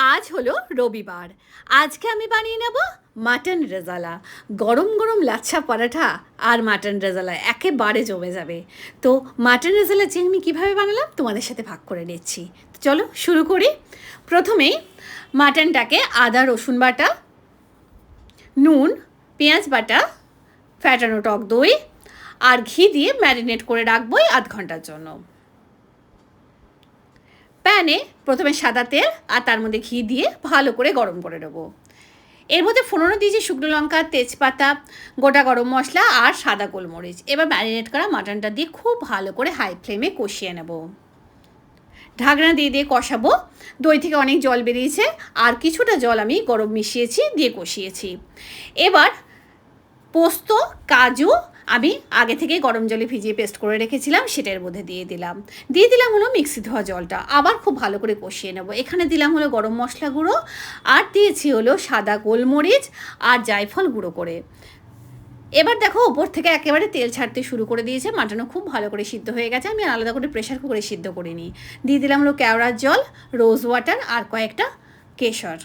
আজ হলো রবিবার। আজকে আমি বানিয়ে নেব মাটন রেজালা। গরম গরম লাচ্ছা পরাঠা আর মাটন রেজালা একেবারে জমে যাবে। তো মাটন রেজালা যে আমি কীভাবে বানালাম তোমাদের সাথে ভাগ করে নিচ্ছি। তো চলো শুরু করি। প্রথমেই মাটনটাকে আদা রসুন বাটা, নুন, পেঁয়াজ বাটা, ফ্যাটানো টক দই আর ঘি দিয়ে ম্যারিনেট করে রাখবো আধ ঘন্টার জন্য। প্যানে প্রথমে সাদা তেল আর তার মধ্যে ঘি দিয়ে ভালো করে গরম করে নেবো। এর মধ্যে ফোড়নও দিয়েছি শুকনো লঙ্কা, তেজপাতা, গোটা গরম মশলা আর সাদা গোলমরিচ। এবার ম্যারিনেট করা মাটনটা দিয়ে খুব ভালো করে হাই ফ্লেমে কষিয়ে নেব। ঢাকনা দিয়ে দিয়ে কষাবো। দই থেকে অনেক জল বেরিয়েছে আর কিছুটা জল আমি গরম মিশিয়েছি দিয়ে কষিয়েছি। এবার পোস্ত, কাজু আমি আগে থেকে গরম জলে ভিজিয়ে পেস্ট করে রেখেছিলাম, সেটার মধ্যে দিয়ে দিলাম হলো মিক্সি ধোয়া জলটা। আবার খুব ভালো করে কষিয়ে নেব। এখানে দিলাম হলো গরম মশলা গুঁড়ো আর দিয়েছি হলো সাদা গোলমরিচ আর জায়ফল গুঁড়ো করে। এবার দেখো ওপর থেকে একেবারে তেল ছাড়তে শুরু করে দিয়েছে। মাটনও খুব ভালো করে সিদ্ধ হয়ে গেছে। আমি আলাদা করে প্রেশার কুকারে সিদ্ধ করিনি। দিয়ে দিলাম হলো কেওড়ার জল, রোজ ওয়াটার আর কয়েকটা কেশর।